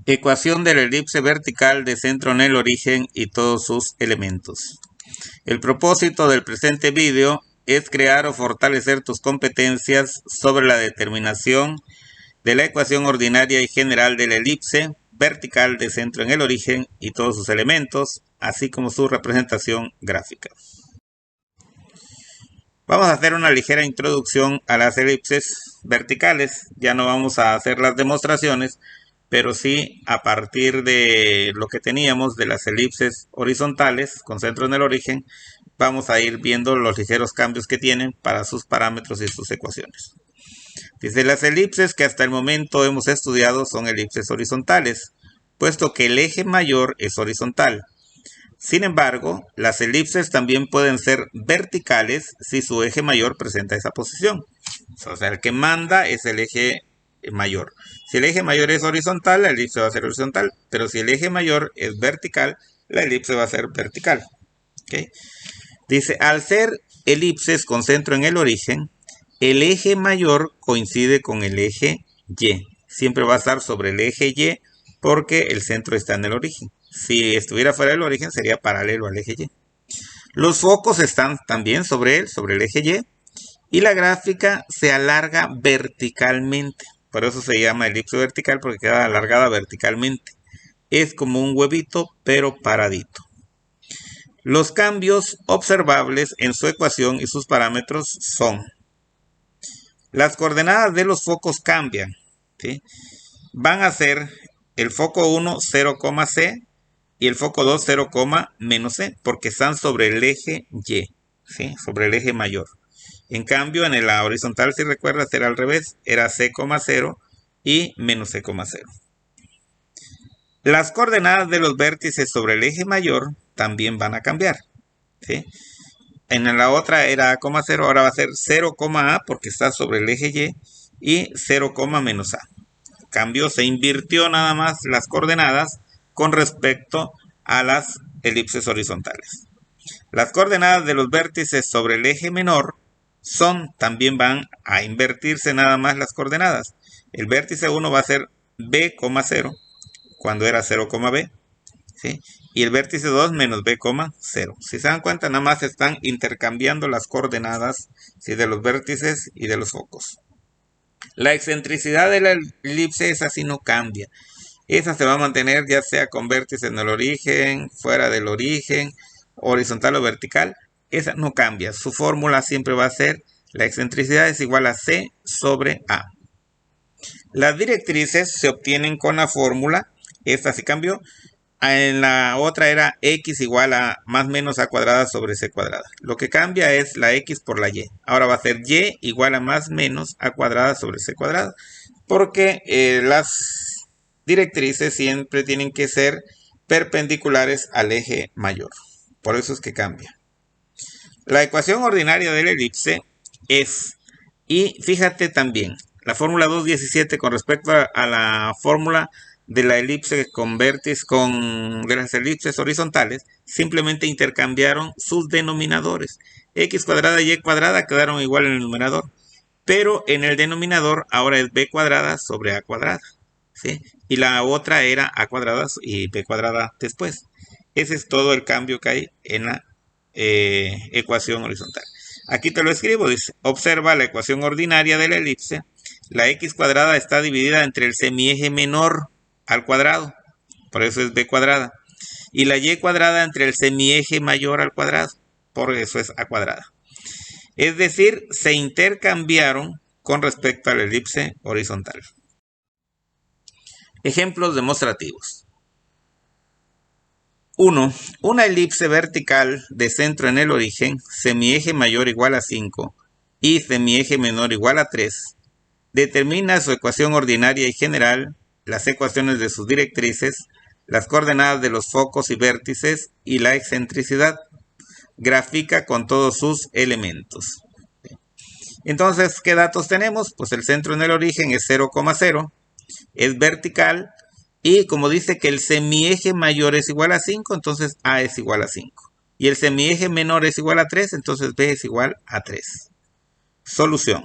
Ecuación de la elipse vertical de centro en el origen y todos sus elementos. El propósito del presente vídeo es crear o fortalecer tus competencias sobre la determinación de la ecuación ordinaria y general de la elipse vertical de centro en el origen y todos sus elementos, así como su representación gráfica. Vamos a hacer una ligera introducción a las elipses verticales. Ya no vamos a hacer las demostraciones, pero sí a partir de lo que teníamos de las elipses horizontales con centro en el origen, vamos a ir viendo los ligeros cambios que tienen para sus parámetros y sus ecuaciones. Dice, las elipses que hasta el momento hemos estudiado son elipses horizontales, puesto que el eje mayor es horizontal. Sin embargo, las elipses también pueden ser verticales si su eje mayor presenta esa posición. O sea, el que manda es el eje mayor. Si el eje mayor es horizontal, la elipse va a ser horizontal. Pero si el eje mayor es vertical, la elipse va a ser vertical. ¿Okay? Dice, al ser elipses con centro en el origen, el eje mayor coincide con el eje Y. Siempre va a estar sobre el eje Y porque el centro está en el origen. Si estuviera fuera del origen sería paralelo al eje Y. Los focos están también sobre él, sobre el eje Y. Y la gráfica se alarga verticalmente. Por eso se llama elipse vertical, porque queda alargada verticalmente. Es como un huevito, pero paradito. Los cambios observables en su ecuación y sus parámetros son: las coordenadas de los focos cambian, ¿sí? Van a ser el foco 1, 0, C y el foco 2, 0, menos C, porque están sobre el eje Y, ¿sí? Sobre el eje mayor. En cambio, en la horizontal, si recuerdas, era al revés, era C, 0 y menos C, 0. Las coordenadas de los vértices sobre el eje mayor también van a cambiar, ¿sí? En la otra era A, 0, ahora va a ser 0, A porque está sobre el eje Y y 0, menos A. Cambio, se invirtió nada más las coordenadas con respecto a las elipses horizontales. Las coordenadas de los vértices sobre el eje menor también van a invertirse nada más las coordenadas. El vértice 1 va a ser B, 0 cuando era 0, B, ¿sí? Y el vértice 2 menos B, 0. Si se dan cuenta, nada más están intercambiando las coordenadas, ¿sí? De los vértices y de los focos. La excentricidad de la elipse, esa sí no cambia. Esa se va a mantener ya sea con vértice en el origen, fuera del origen, horizontal o vertical. Esa no cambia. Su fórmula siempre va a ser la excentricidad es igual a C sobre A. Las directrices se obtienen con la fórmula. Esta sí cambió. En la otra era x igual a más menos a cuadrada sobre c cuadrada. Lo que cambia es la x por la y. Ahora va a ser y igual a más menos a cuadrada sobre c cuadrada. Porque las directrices siempre tienen que ser perpendiculares al eje mayor. Por eso es que cambia. La ecuación ordinaria de la elipse es, y fíjate también, la fórmula 2.17 con respecto a la fórmula de la elipse con vértices de las elipses horizontales, simplemente intercambiaron sus denominadores. X cuadrada y Y cuadrada quedaron igual en el numerador, pero en el denominador ahora es B cuadrada sobre A cuadrada, ¿sí? Y la otra era A cuadrada y B cuadrada después. Ese es todo el cambio que hay en la ecuación horizontal. Aquí te lo escribo, dice, observa la ecuación ordinaria de la elipse. La x cuadrada está dividida entre el semieje menor al cuadrado, por eso es b cuadrada, y la y cuadrada entre el semieje mayor al cuadrado, por eso es a cuadrada. Es decir, se intercambiaron con respecto a la elipse horizontal. Ejemplos demostrativos. 1. Una elipse vertical de centro en el origen, semieje mayor igual a 5 y semieje menor igual a 3, determina su ecuación ordinaria y general, las ecuaciones de sus directrices, las coordenadas de los focos y vértices y la excentricidad. Grafica con todos sus elementos. Entonces, ¿qué datos tenemos? Pues el centro en el origen es 0, es vertical y como dice que el semieje mayor es igual a 5, entonces A es igual a 5. Y el semieje menor es igual a 3, entonces B es igual a 3. Solución.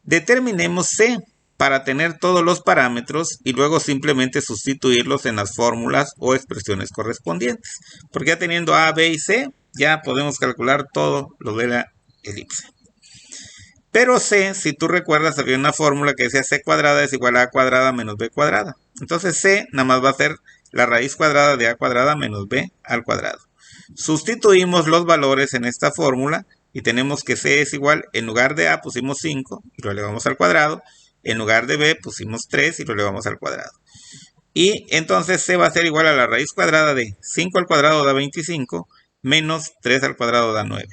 Determinemos C. para tener todos los parámetros y luego simplemente sustituirlos en las fórmulas o expresiones correspondientes. Porque ya teniendo A, B y C, ya podemos calcular todo lo de la elipse. Pero C, si tú recuerdas, había una fórmula que decía C cuadrada es igual a A cuadrada menos B cuadrada. Entonces C nada más va a ser la raíz cuadrada de A cuadrada menos B al cuadrado. Sustituimos los valores en esta fórmula y tenemos que C es igual, en lugar de A pusimos 5 y lo elevamos al cuadrado. En lugar de B pusimos 3 y lo elevamos al cuadrado. Y entonces C va a ser igual a la raíz cuadrada de 5 al cuadrado da 25 menos 3 al cuadrado da 9.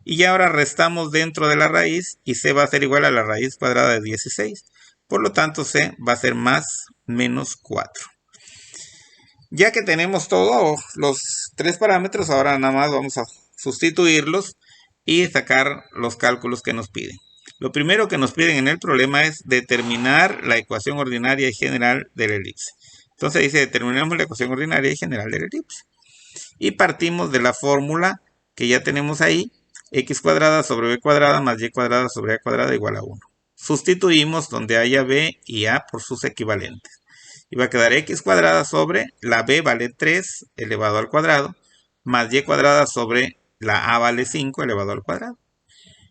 Y ya ahora restamos dentro de la raíz y C va a ser igual a la raíz cuadrada de 16. Por lo tanto, C va a ser más menos 4. Ya que tenemos todos los tres parámetros, ahora nada más vamos a sustituirlos y sacar los cálculos que nos piden. Lo primero que nos piden en el problema es determinar la ecuación ordinaria y general de la elipse. Entonces dice, determinamos la ecuación ordinaria y general de la elipse. Y partimos de la fórmula que ya tenemos ahí, x cuadrada sobre b cuadrada más y cuadrada sobre a cuadrada igual a 1. Sustituimos donde haya b y a por sus equivalentes. Y va a quedar x cuadrada sobre, la b vale 3 elevado al cuadrado, más y cuadrada sobre la a vale 5 elevado al cuadrado.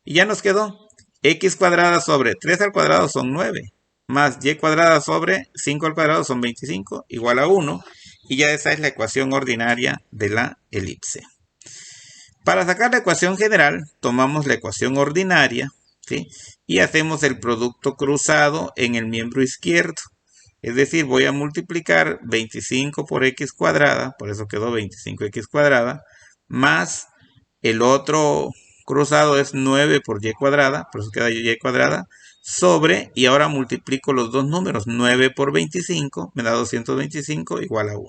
Y ya nos quedó x cuadrada sobre 3 al cuadrado son 9, más y cuadrada sobre 5 al cuadrado son 25, igual a 1. Y ya esa es la ecuación ordinaria de la elipse. Para sacar la ecuación general, tomamos la ecuación ordinaria, ¿sí? Y hacemos el producto cruzado en el miembro izquierdo. Es decir, voy a multiplicar 25 por x cuadrada, por eso quedó 25x cuadrada, más el otro cruzado es 9 por y cuadrada, por eso queda y cuadrada, sobre, y ahora multiplico los dos números, 9 por 25 me da 225 igual a 1.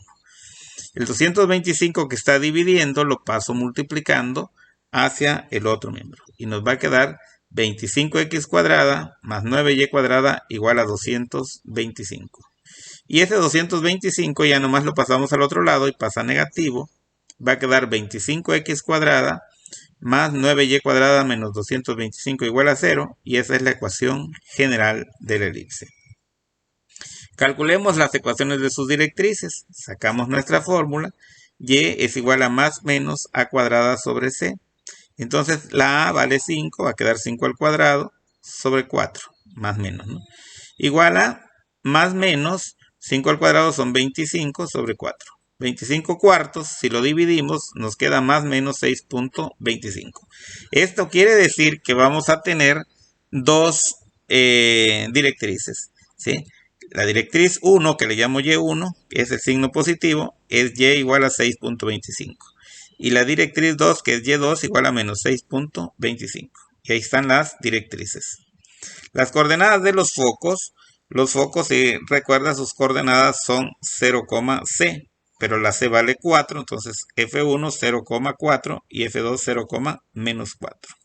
El 225 que está dividiendo lo paso multiplicando hacia el otro miembro. Y nos va a quedar 25x cuadrada más 9y cuadrada igual a 225. Y ese 225 ya nomás lo pasamos al otro lado y pasa negativo. Va a quedar 25x cuadrada más 9y cuadrada menos 225 igual a 0. Y esa es la ecuación general de la elipse. Calculemos las ecuaciones de sus directrices. Sacamos nuestra fórmula. Y es igual a más menos a cuadrada sobre c. Entonces la a vale 5, va a quedar 5 al cuadrado sobre 4, más menos, ¿no? Igual a más menos 5 al cuadrado son 25 sobre 4. 25 cuartos, si lo dividimos, nos queda más menos 6.25. Esto quiere decir que vamos a tener dos directrices, ¿sí? La directriz 1, que le llamo Y1, que es el signo positivo, es Y igual a 6.25. Y la directriz 2, que es Y2, igual a menos 6.25. Y ahí están las directrices. Las coordenadas de los focos, si recuerdas, sus coordenadas son 0, C. Pero la C vale 4, entonces F1 0,4 y F2 0, menos 4.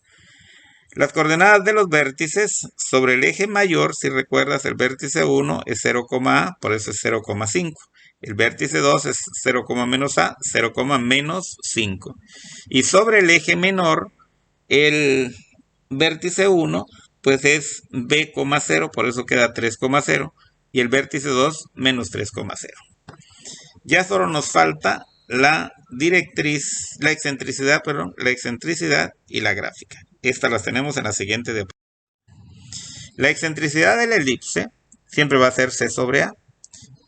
Las coordenadas de los vértices sobre el eje mayor, si recuerdas, el vértice 1 es 0, A, por eso es 0,5. El vértice 2 es 0, menos A, 0, menos 5. Y sobre el eje menor, el vértice 1, pues es B,0, por eso queda 3,0. Y el vértice 2, menos 3,0. Ya solo nos falta la directriz, la excentricidad y la gráfica. Estas las tenemos en la siguiente diapositiva. La excentricidad de la elipse siempre va a ser C sobre A,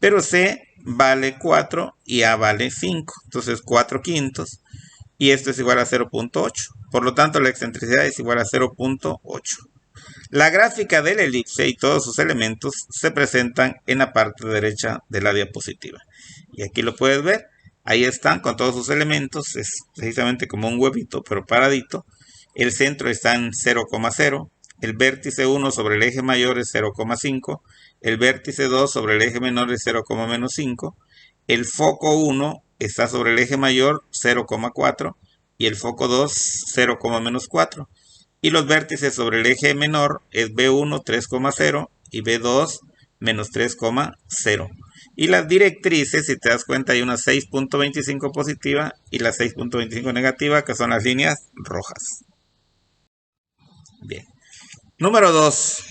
pero C vale 4 y A vale 5. Entonces 4 quintos y esto es igual a 0.8. Por lo tanto, la excentricidad es igual a 0.8. La gráfica de la elipse y todos sus elementos se presentan en la parte derecha de la diapositiva. Y aquí lo puedes ver. Ahí están con todos sus elementos. Es precisamente como un huevito, pero paradito. El centro está en 0,0. El vértice 1 sobre el eje mayor es 0,5. El vértice 2 sobre el eje menor es 0,-5. El foco 1 está sobre el eje mayor 0,4. Y el foco 2 0,-4. Y los vértices sobre el eje menor es B1 3,0 y B2 menos 3,0. Y las directrices, si te das cuenta, hay una 6.25 positiva y la 6.25 negativa, que son las líneas rojas. Bien. Número 2.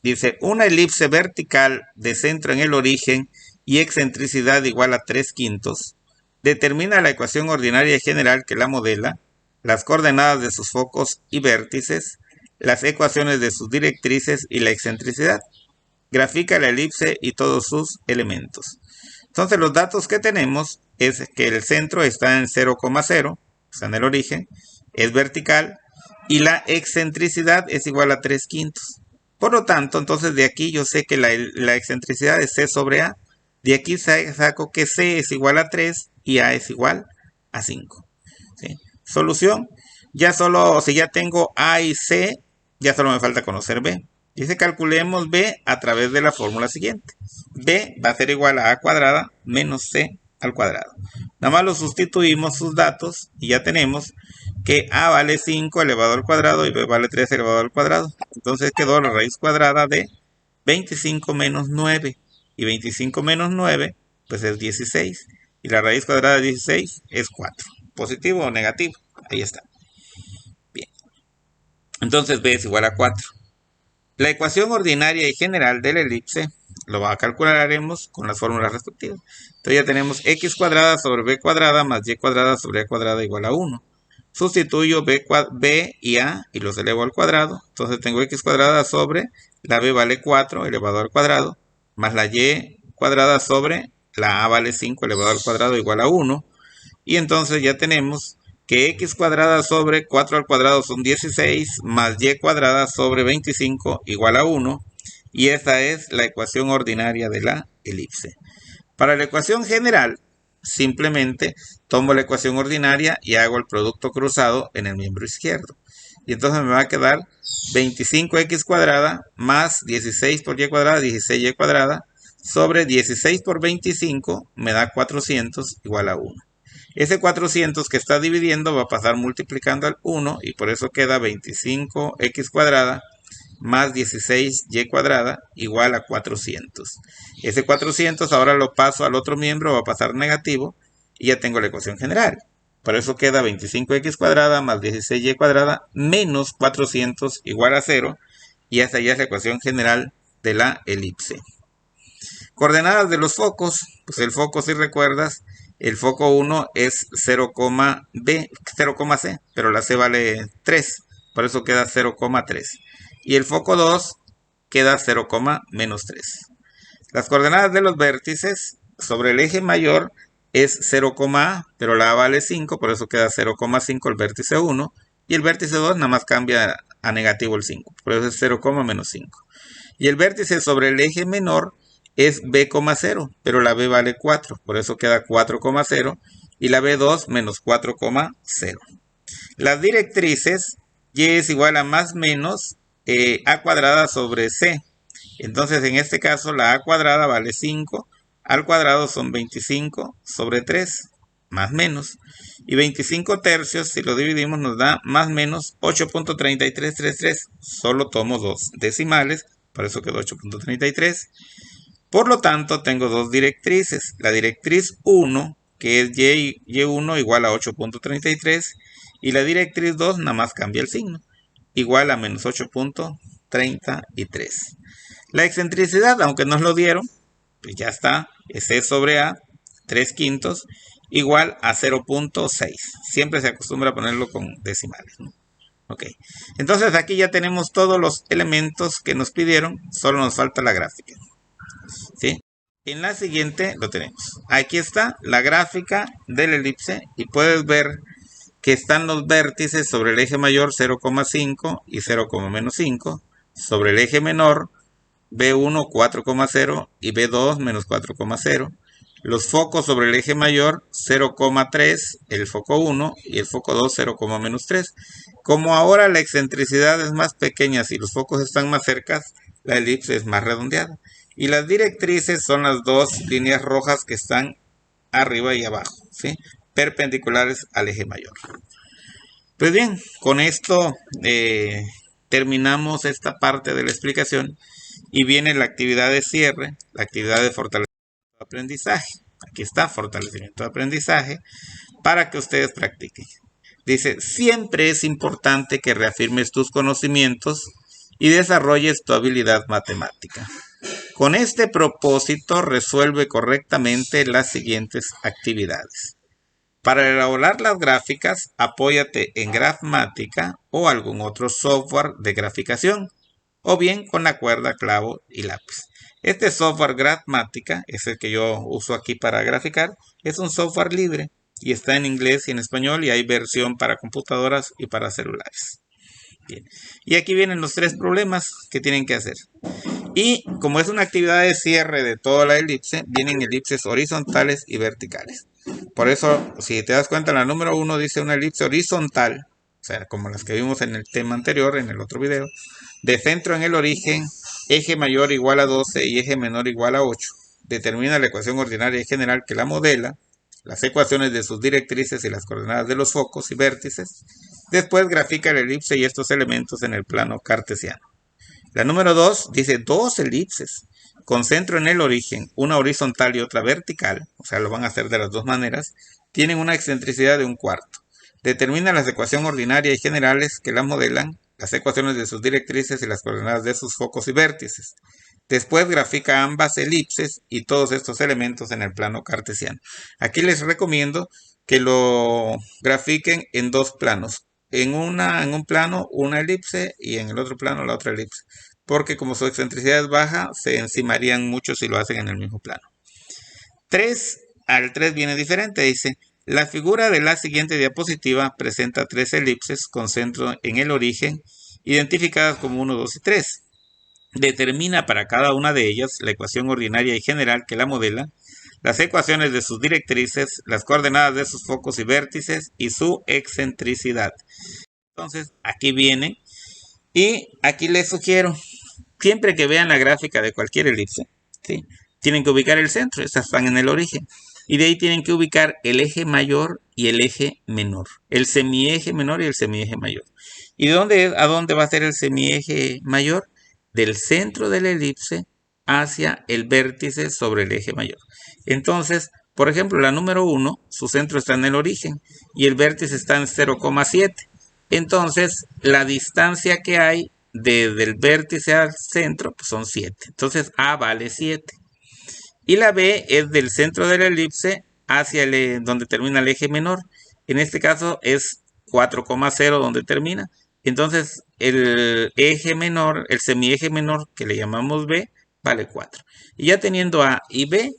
Dice, una elipse vertical de centro en el origen y excentricidad igual a 3/5. Determina la ecuación ordinaria general que la modela, las coordenadas de sus focos y vértices, las ecuaciones de sus directrices y la excentricidad. Grafica la elipse y todos sus elementos. Entonces los datos que tenemos es que el centro está en 0,0, está en el origen, es vertical y la excentricidad es igual a 3/5. Por lo tanto, entonces de aquí yo sé que la excentricidad es C sobre A. De aquí saco que C es igual a 3 y A es igual a 5. ¿Sí? Solución. Ya solo, si ya tengo A y C, ya solo me falta conocer B. Dice calculemos B a través de la fórmula siguiente. B va a ser igual a A cuadrada menos C al cuadrado. Nada más lo sustituimos sus datos y ya tenemos que A vale 5 elevado al cuadrado y B vale 3 elevado al cuadrado. Entonces quedó la raíz cuadrada de 25 menos 9. Y 25 menos 9, pues es 16. Y la raíz cuadrada de 16 es 4. ¿Positivo o negativo? Ahí está. Bien. Entonces B es igual a 4. La ecuación ordinaria y general de la elipse lo calcularemos con las fórmulas respectivas. Entonces ya tenemos x cuadrada sobre b cuadrada más y cuadrada sobre a cuadrada igual a 1. Sustituyo b y a y los elevo al cuadrado. Entonces tengo x cuadrada sobre la b vale 4 elevado al cuadrado más la y cuadrada sobre la a vale 5 elevado al cuadrado igual a 1. Y entonces ya tenemos que x cuadrada sobre 4 al cuadrado son 16 más y cuadrada sobre 25 igual a 1. Y esta es la ecuación ordinaria de la elipse. Para la ecuación general, simplemente tomo la ecuación ordinaria y hago el producto cruzado en el miembro izquierdo. Y entonces me va a quedar 25x cuadrada más 16 por y cuadrada, 16y cuadrada, sobre 16 por 25 me da 400 igual a 1. Ese 400 que está dividiendo va a pasar multiplicando al 1 y por eso queda 25x cuadrada más 16y cuadrada igual a 400. Ese 400 ahora lo paso al otro miembro, va a pasar negativo y ya tengo la ecuación general. Por eso queda 25x cuadrada más 16y cuadrada menos 400 igual a 0 y esta ya es la ecuación general de la elipse. Coordenadas de los focos, pues el foco, si recuerdas, el foco 1 es 0,C, pero la C vale 3, por eso queda 0,3. Y el foco 2 queda 0, menos 3. Las coordenadas de los vértices sobre el eje mayor es 0,A, pero la A vale 5, por eso queda 0,5 el vértice 1. Y el vértice 2 nada más cambia a negativo el 5, por eso es 0, menos 5. Y el vértice sobre el eje menor es B,0, pero la B vale 4, por eso queda 4,0 y la B2 menos 4,0. Las directrices, Y es igual a más menos A cuadrada sobre C. Entonces en este caso la A cuadrada vale 5, al cuadrado son 25 sobre 3, más menos. Y 25 tercios, si lo dividimos, nos da más menos 8.3333. Solo tomo dos decimales, por eso quedó 8.33. Por lo tanto, tengo dos directrices. La directriz 1, que es Y1 igual a 8.33. Y la directriz 2 nada más cambia el signo. Igual a menos 8.33. La excentricidad, aunque nos lo dieron, pues ya está. Es C sobre A, 3/5, igual a 0.6. Siempre se acostumbra a ponerlo con decimales, ¿no? Ok. Entonces aquí ya tenemos todos los elementos que nos pidieron. Solo nos falta la gráfica. ¿Sí? En la siguiente lo tenemos. Aquí está la gráfica de la elipse y puedes ver que están los vértices sobre el eje mayor 0,5 y 0, menos 5. Sobre el eje menor B1 4,0 y B2 menos 4,0. Los focos sobre el eje mayor 0,3, el foco 1 y el foco 2 0, menos 3. Como ahora la excentricidad es más pequeña, si los focos están más cerca, la elipse es más redondeada. Y las directrices son las dos líneas rojas que están arriba y abajo, ¿sí? Perpendiculares al eje mayor. Pues bien, con esto terminamos esta parte de la explicación y viene la actividad de cierre, la actividad de fortalecimiento de aprendizaje. Aquí está, fortalecimiento de aprendizaje, para que ustedes practiquen. Dice, siempre es importante que reafirmes tus conocimientos y desarrolles tu habilidad matemática. Con este propósito, resuelve correctamente las siguientes actividades. Para elaborar las gráficas, apóyate en Grafmática o algún otro software de graficación, o bien con la cuerda, clavo y lápiz. Este software Grafmática es el que yo uso aquí para graficar. Es un software libre y está en inglés y en español, y hay versión para computadoras y para celulares. Bien. Y aquí vienen los 3 problemas que tienen que hacer. Y como es una actividad de cierre de toda la elipse, vienen elipses horizontales y verticales. Por eso, si te das cuenta, la número 1 dice una elipse horizontal, o sea, como las que vimos en el tema anterior, en el otro video, de centro en el origen, eje mayor igual a 12 y eje menor igual a 8. Determina la ecuación ordinaria y general que la modela, las ecuaciones de sus directrices y las coordenadas de los focos y vértices. Después grafica la elipse y estos elementos en el plano cartesiano. La número 2 dice 2 elipses con centro en el origen, una horizontal y otra vertical, o sea, lo van a hacer de las dos maneras, tienen una excentricidad de 1/4. Determina las ecuaciones ordinarias y generales que las modelan, las ecuaciones de sus directrices y las coordenadas de sus focos y vértices. Después grafica ambas elipses y todos estos elementos en el plano cartesiano. Aquí les recomiendo que lo grafiquen en 2 planos. En un plano una elipse y en el otro plano la otra elipse, porque como su excentricidad es baja, se encimarían mucho si lo hacen en el mismo plano. 3 al 3 viene diferente, dice: la figura de la siguiente diapositiva presenta 3 elipses con centro en el origen, identificadas como 1, 2 y 3. Determina para cada una de ellas la ecuación ordinaria y general que la modela, las ecuaciones de sus directrices, las coordenadas de sus focos y vértices y su excentricidad. Entonces, aquí viene, y aquí les sugiero, siempre que vean la gráfica de cualquier elipse, ¿sí?, tienen que ubicar el centro, estas están en el origen, y de ahí tienen que ubicar el eje mayor y el eje menor, el semieje menor y el semieje mayor. ¿Y a dónde va a ser el semieje mayor? Del centro de la elipse hacia el vértice sobre el eje mayor. Entonces, por ejemplo, la número 1, su centro está en el origen y el vértice está en 0,7. Entonces, la distancia que hay desde el vértice al centro pues son 7. Entonces, A vale 7. Y la B es del centro de la elipse hacia donde termina el eje menor. En este caso es 4,0 donde termina. Entonces, el eje menor, el semieje menor, que le llamamos B, vale 4. Y ya teniendo A y B,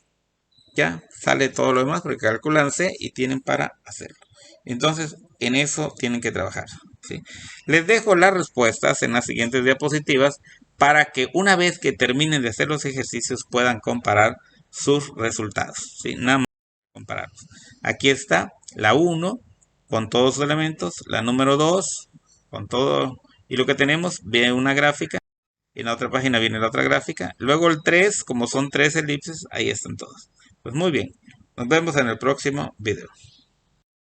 ya sale todo lo demás porque calculan C y tienen para hacerlo. Entonces, en eso tienen que trabajar, ¿sí? Les dejo las respuestas en las siguientes diapositivas para que una vez que terminen de hacer los ejercicios puedan comparar sus resultados, ¿sí? Nada más compararlos. Aquí está la 1 con todos sus elementos, la número 2 con todo, y lo que tenemos, viene una gráfica, en la otra página viene la otra gráfica, luego el 3, como son 3 elipses, ahí están todos. Pues muy bien, nos vemos en el próximo video.